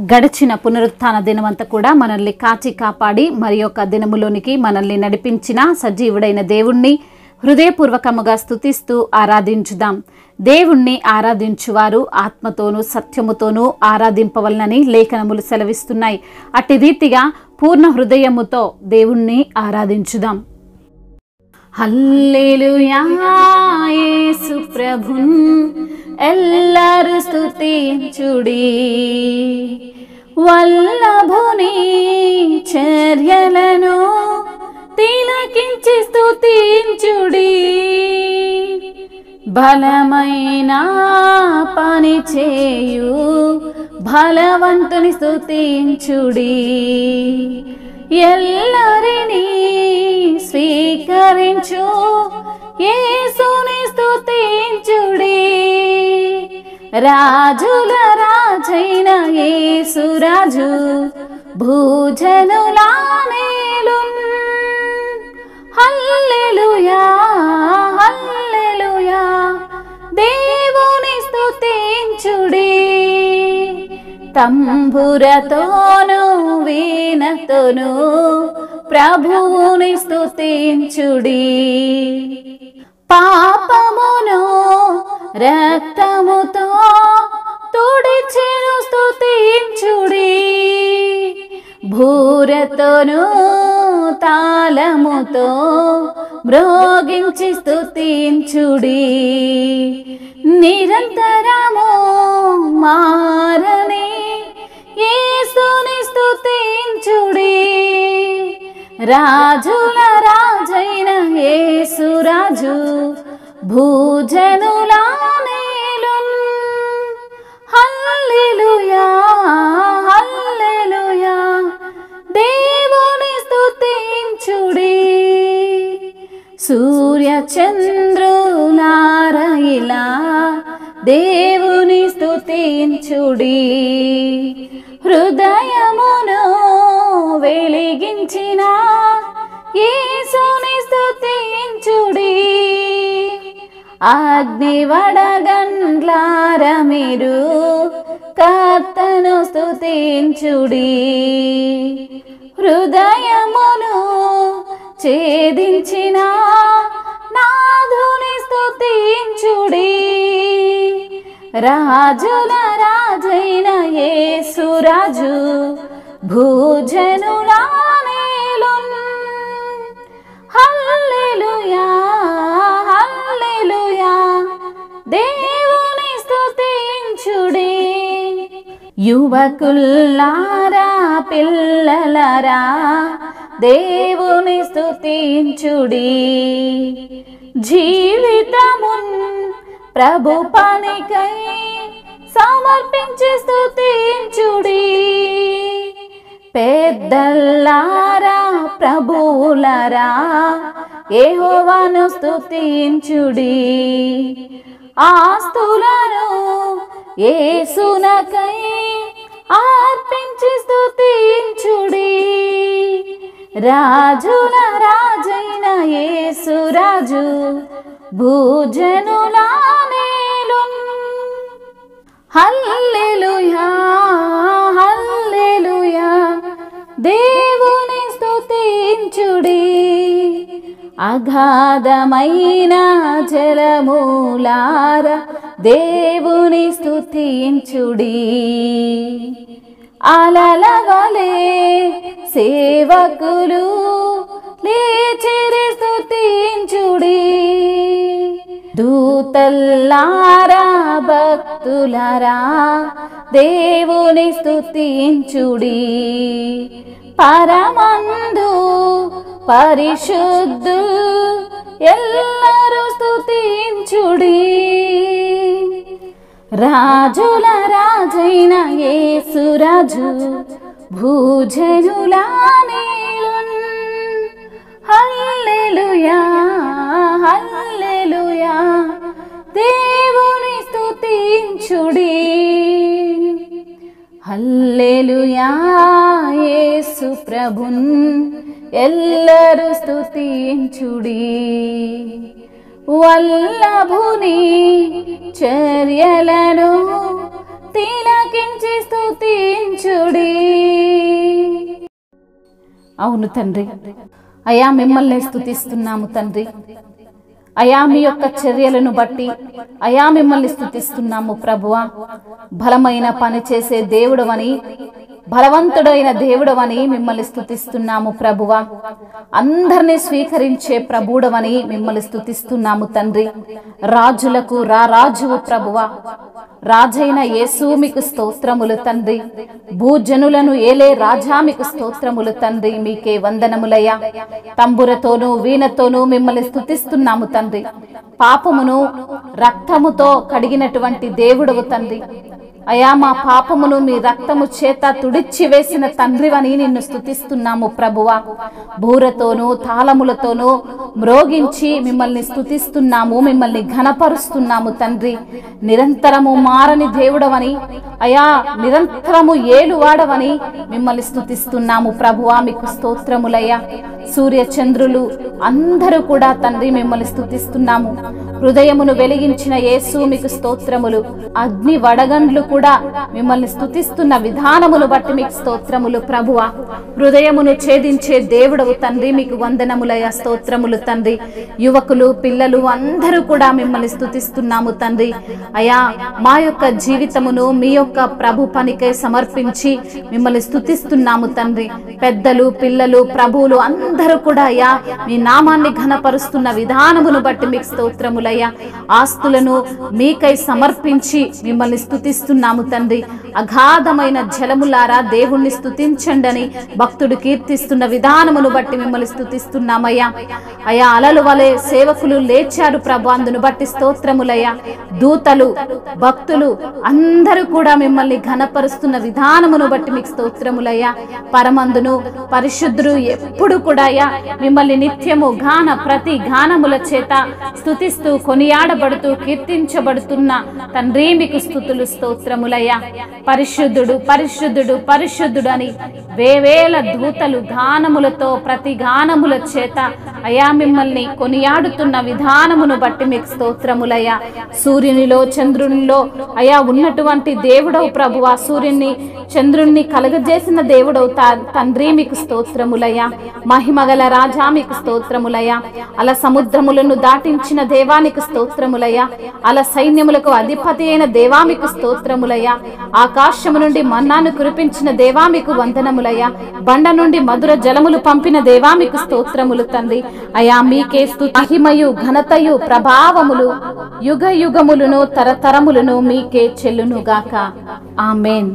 గడిచిన పునరుత్థాన దినమంతా కూడా మనల్ని కాచి కాపాడి మరి యొక్క దినములోనికి మనల్ని నడిపించిన సజీవుడైన దేవుణ్ణి హృదయపూర్వకముగా స్తుతిస్తూ ఆరాధించుదాం. దేవుణ్ణి ఆరాధించువారు ఆత్మతోనూ సత్యముతోనూ ఆరాధింపవలనని లేఖనములు సెలవిస్తున్నాయి. అట్టి రీతిగా పూర్ణ హృదయముతో దేవుణ్ణి ఆరాధించుదాం. హల్లెలూయా యేసు ప్రభున్ ఎల్లరు స్తుతించుడి, వల్లభుని చర్యలను తిలకించి స్తుతించుడి, బలమైన పని చేయు బలవంతుని స్తుతించుడి, ఎల్లరినీ స్వీకరించు యేసుని స్తుతించుడి, రాజుల రాజైన యేసు రాజు భూజనుల నేలున్. హల్లెలూయా హల్లెలూయా దేవుని స్తుతించుడి, తంబురతోను వీణతోను ప్రభువుని స్తుతించుడి, పాపమును రక్తముతో తుడిచెను స్తుతించుడి, భూరతోను తాళముతో మ్రోగించి స్తుతించుడి, నిరంతరము మారని యేసుని స్తుతించుడి, రాజుల రాజైన యేసు రాజు భూజనుల నేలున్. హల్లెలూయా హల్లెలూయా దేవుని స్తుతించుడి, సూర్య చంద్రులారా ఇలా దేవుని స్తుతించుడి, హృదయమును వెలిగించిన యేసుని స్తుతించుడి, అగ్ని వడగండ్లార మీరు కర్తను స్తుతించుడి, హృదయమును ఛేదించిన నాథుని స్తుతించుడి, రాజుల రాజైన యేసు రాజు భూజనుల నేలున్. హల్లెలూయా హల్లెలూయా దేవుని స్తుతించుడి, యువకుల్లారా పిల్లలరా దేవుని స్తుతించుడి, జీవితమున్ ప్రభు పనికై సమర్పించి స్తుతించుడి, పెద్దల్లారా ప్రభువులరా యెహోవాను స్తుతించుడి, ఆస్తులను యేసునకై అర్పించి స్తుతించుడి, రాజుల రాజైన యేసు రాజు భూజనుల నేలున్. హల్లెలూయా హల్లెలూయా దేవుని స్తుతించుడి, అగాధమైన జలమూలార దేవుని స్తుతించుడి, అలల వలె సేవకులు లేచిరి స్తుతించుడి, దూతల్లారా భక్తులారా దేవుని స్తుతించుడి, పరమందు పరిశుద్ధులు ఎల్లరూ స్తుతించుడి, రాజుల రాజైన యేసు రాజు భూజనుల నేలున్. హల్లెలూయా హల్లెలూయా దేవుని స్తుతించుడి, హల్లెలూయా యేసు ప్రభున్ ఎల్లరూ స్తుతించుడి, వల్లభుని చర్యలను తిలకించి స్తుతించుడి, స్తుతించుడి. అవును తండ్రి, అయా మిమ్మల్ని స్తుతిస్తున్నాము తండ్రి. అయా మీ యొక్క చర్యలను బట్టి అయా మిమ్మల్ని స్తుతిస్తున్నాము ప్రభువా. బలమైన పని చేసే దేవుడవని, బలవంతుడైన దేవుడవని మిమ్మల్ని స్తుతిస్తున్నాము ప్రభువా. అందరినీ స్వీకరించే ప్రభుడవని మిమ్మల్ని స్తుతిస్తున్నాము తండ్రి. రాజులకు రాజువు ప్రభువా. రాజైన యేసు మీకు స్తోత్రములు తండ్రి. భూజనులను ఏలే రాజా మీకు స్తోత్రములు తండ్రి. మీకే వందనములయ్యా. తంబురతోనూ వీణతోనూ మిమ్మల్ని స్తుతిస్తున్నాము తండ్రి. పాపమును రక్తముతో కడిగినటువంటి దేవుడవు తండ్రి. అయా మా పాపమును మీ రక్తము చేత తుడిచి వేసిన తండ్రివని నిన్ను స్తుతిస్తున్నాము ప్రభువా. బూరతోనూ తాళములతోనూ మ్రోగించి మిమ్మల్ని స్తుతిస్తున్నాము, మిమ్మల్ని ఘనపరుస్తున్నాము తండ్రి. నిరంతరము మారని దేవుడవని, అయా నిరంతరము ఏలువాడవని మిమ్మల్ని స్తుతిస్తున్నాము ప్రభువా. మీకు స్తోత్రములయ్యా. సూర్య చంద్రులు అందరూ కూడా తండ్రి మిమ్మల్ని స్తుతిస్తున్నాము. హృదయమును వెలిగించిన యేసు మీకు స్తోత్రములు. అగ్ని వడగండ్లు కూడా మిమ్మల్ని స్తుతిస్తున్న విధానమును బట్టి మీకు స్తోత్రములు ప్రభువా. హృదయమును ఛేదించే దేవుడవు తండ్రి, మీకు వందనములయ్యా. స్తోత్రములు తండ్రి. యువకులు పిల్లలు అందరూ కూడా మిమ్మల్ని స్తుతిస్తున్నాము తండ్రి. అయా మా యొక్క జీవితమును మీ యొక్క ప్రభు పనికై సమర్పించి మిమ్మల్ని స్తుతిస్తున్నాము తండ్రి. పెద్దలు పిల్లలు ప్రభువులు అందరూ కూడా అయ్యా మీ నామాన్ని ఘనపరుస్తున్న విధానమును బట్టి మీకు స్తోత్రములయ్యా. ఆస్తులను మీకై సమర్పించి మిమ్మల్ని స్తుతిస్తున్నాము తండ్రి. అగాధమైన జలములారా దేవుణ్ణి స్తుతించండని భక్తుడు కీర్తిస్తున్న విధానమును బట్టి మిమ్మల్ని స్తుతిస్తున్నామయ్యా. అయా అలలు వలె సేవకులు లేచారు ప్రభు, అందును బట్టి స్తోత్రములయ్యా. దూతలు భక్తులు అందరూ కూడా మిమ్మల్ని ఘనపరుస్తున్న విధానమును బట్టి మీకు స్తోత్రములయ్యా. పరమందును పరిశుద్ధుడు ఎప్పుడు కూడా అయ్యా మిమ్మల్ని నిత్యము ప్రతి గానముల చేత స్తుతిస్తూ కొనియాడబడుతూ కీర్తించబడుతున్న తండ్రి మీకు స్తుతులు స్తోత్రములయ్యా. పరిశుద్ధుడు పరిశుద్ధుడు పరిశుద్ధుడు అని వేవేల దూతలు గానములతో ప్రతి గానముల చేత అయా మిమ్మల్ని కొనియాడుతున్న విధానమును బట్టి మీకు స్తోత్రములయ్యా. సూర్యునిలో చంద్రునిలో అయా ఉన్నటువంటి దేవుడవు ప్రభువా. సూర్యుని చంద్రుణ్ణి కలగజేసిన దేవుడవు తండ్రి మీకు స్తోత్రములయ్యా. మహిమగల రాజా మీకు స్తోత్రములయ్యా. అలా సముద్రములను దాటించిన దేవానికి స్తోత్రములయ్యా. అలా సైన్యములకు అధిపతి అయిన దేవా మీకు స్తోత్రములయ్యా. ఆకాశము నుండి మన్నాను కురిపించిన దేవా మీకు వందనములయ్యా. బండ నుండి మధుర జలములు పంపిన దేవా మీకు స్తోత్రములు తండ్రి. అయా మీకే స్తుతి మహిమయు ఘనతయు ప్రభావములు యుగ యుగములను తరతరములను మీకే చెల్లునుగాక. ఆమేన్.